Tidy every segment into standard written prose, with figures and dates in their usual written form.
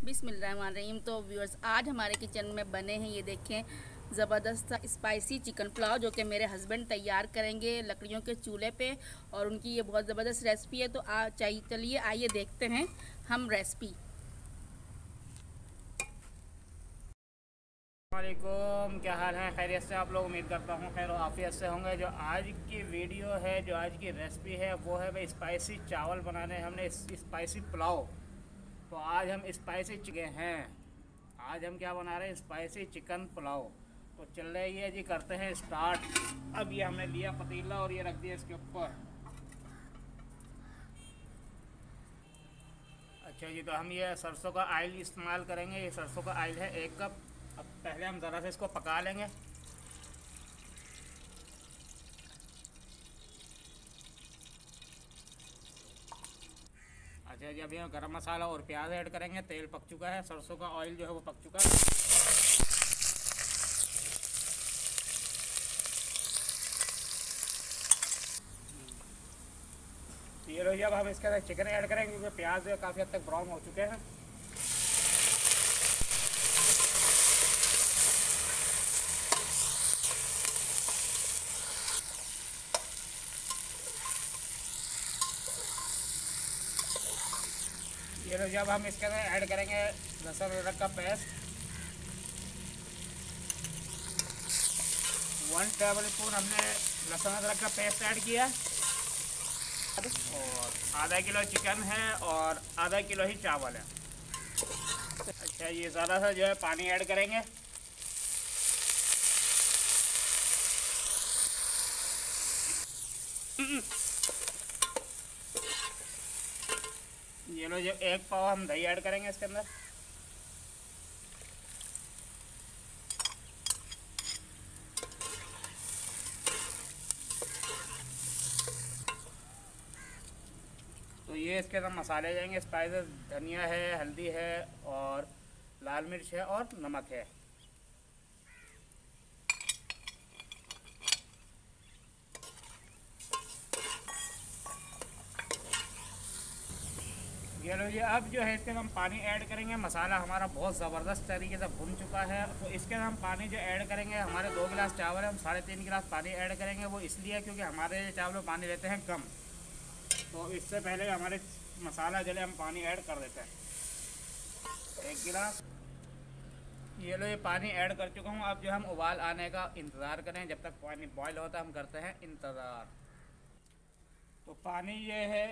बिस्मिल्लाहिर्रहमानिर्रहीम। तो व्यूअर्स, आज हमारे किचन में बने हैं ये देखें ज़बरदस्त स्पाइसी चिकन पुलाव, जो कि मेरे हस्बैंड तैयार करेंगे लकड़ियों के चूल्हे पे। और उनकी ये बहुत ज़बरदस्त रेसिपी है। तो चलिए आइए देखते हैं हम रेसिपी। वालेकुम, क्या हाल है? खैरियत से आप लोग? उम्मीद करता हूँ खैर आफियत से होंगे। जो आज की वीडियो है, जो आज की रेसिपी है, वो है भाई स्पाइसी चावल बनाने हमने स्पाइसी पुलाव। तो आज हम स्पाइसी चिकन हैं। आज हम क्या बना रहे हैं? Spicy chicken pulao. तो चल रही है जी, करते हैं स्टार्ट। अब ये हमने लिया पतीला और ये रख दिया इसके ऊपर। अच्छा जी, तो हम ये सरसों का ऑयल इस्तेमाल करेंगे। ये सरसों का ऑयल है 1 कप। अब पहले हम ज़रा से इसको पका लेंगे। अच्छा जी, अभी हम गरम मसाला और प्याज ऐड करेंगे। तेल पक चुका है, सरसों का ऑयल जो है वो पक चुका है। ये लो, अब हम इसके अंदर चिकन ऐड करेंगे क्योंकि प्याज जो है काफ़ी हद तक ब्राउन हो चुके हैं। ये लो, जब हम इसके अंदर ऐड करेंगे लहसुन अदरक का पेस्ट। 1 टेबल स्पून हमने लहसुन अदरक का पेस्ट ऐड किया। और आधा किलो चिकन है और आधा किलो ही चावल है। अच्छा, ये ज़्यादा सा जो है पानी ऐड करेंगे। ये लो, जो 1 पाव हम दही ऐड करेंगे इसके अंदर। तो ये इसके अंदर मसाले जाएंगे, स्पाइसेस, धनिया है, हल्दी है और लाल मिर्च है और नमक है। ये लो, ये अब जो है इसके अंदर हम पानी ऐड करेंगे। मसाला हमारा बहुत ज़बरदस्त तरीके से भुन चुका है। तो इसके अंदर हम पानी जो ऐड करेंगे, हमारे 2 गिलास चावल है, हम 3.5 गिलास पानी ऐड करेंगे। वो इसलिए क्योंकि हमारे चावल में पानी लेते हैं कम। तो इससे पहले हमारे मसाला जले हम पानी ऐड कर देते हैं 1 गिलास। ये लो, ये पानी ऐड कर चुका हूँ। अब जो हम उबाल आने का इंतज़ार करें, जब तक पानी बॉयल होता है हम करते हैं इंतज़ार। तो पानी ये है,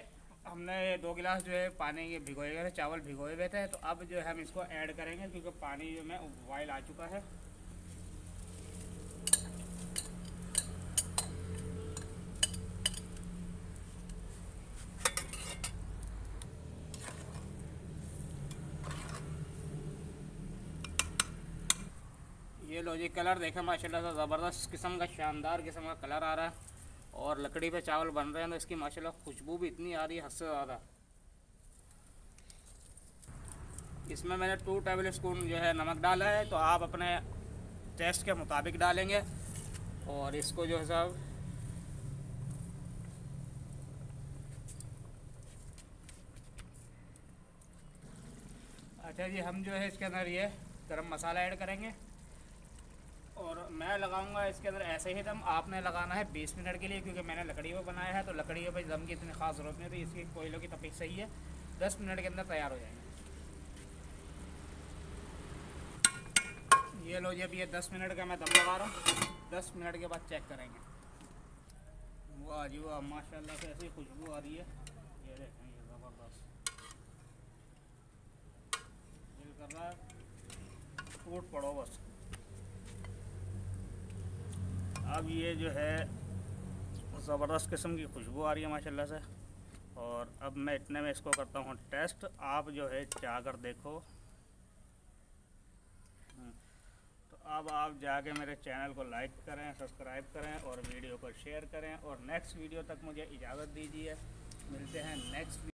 हमने 2 गिलास जो है पानी ये भिगोए हुए थे, चावल भिगोए हुए थे। तो अब जो है हम इसको ऐड करेंगे क्योंकि पानी जो में बॉयल आ चुका है। ये लो जी, कलर देखें माशाल्लाह से ज़बरदस्त किस्म का, शानदार किस्म का कलर आ रहा है। और लकड़ी पे चावल बन रहे हैं तो इसकी माशाल्लाह खुशबू भी इतनी आ रही है हद से ज़्यादा। इसमें मैंने 2 टेबल स्पून जो है नमक डाला है। तो आप अपने टेस्ट के मुताबिक डालेंगे। और इसको जो है सब अच्छा जी, हम जो है इसके अंदर ये गरम मसाला ऐड करेंगे। और मैं लगाऊंगा इसके अंदर ऐसे ही दम। आपने लगाना है 20 मिनट के लिए, क्योंकि मैंने लकड़ी में बनाया है। तो लकड़ी पे दम की इतनी ख़ास ज़रूरत नहीं होती, इसकी कोयलों की तपीक सही है। 10 मिनट के अंदर तैयार हो जाएंगे। ये लो, जब ये 10 मिनट का मैं दम लगा रहा हूँ। 10 मिनट के बाद चेक करेंगे। वाह जी वाह, माशाल्लाह से ऐसी खुशबू आ रही है। ये देखें, ये ज़बरदस्त दिल कर रहा है टूट पड़ो बस। अब ये जो है ज़बरदस्त किस्म की खुशबू आ रही है माशाल्लाह से। और अब मैं इतने में इसको करता हूँ टेस्ट। आप जो है चाह कर देखो। तो अब आप जाके मेरे चैनल को लाइक करें, सब्सक्राइब करें और वीडियो को शेयर करें। और नेक्स्ट वीडियो तक मुझे इजाज़त दीजिए। मिलते हैं नेक्स्ट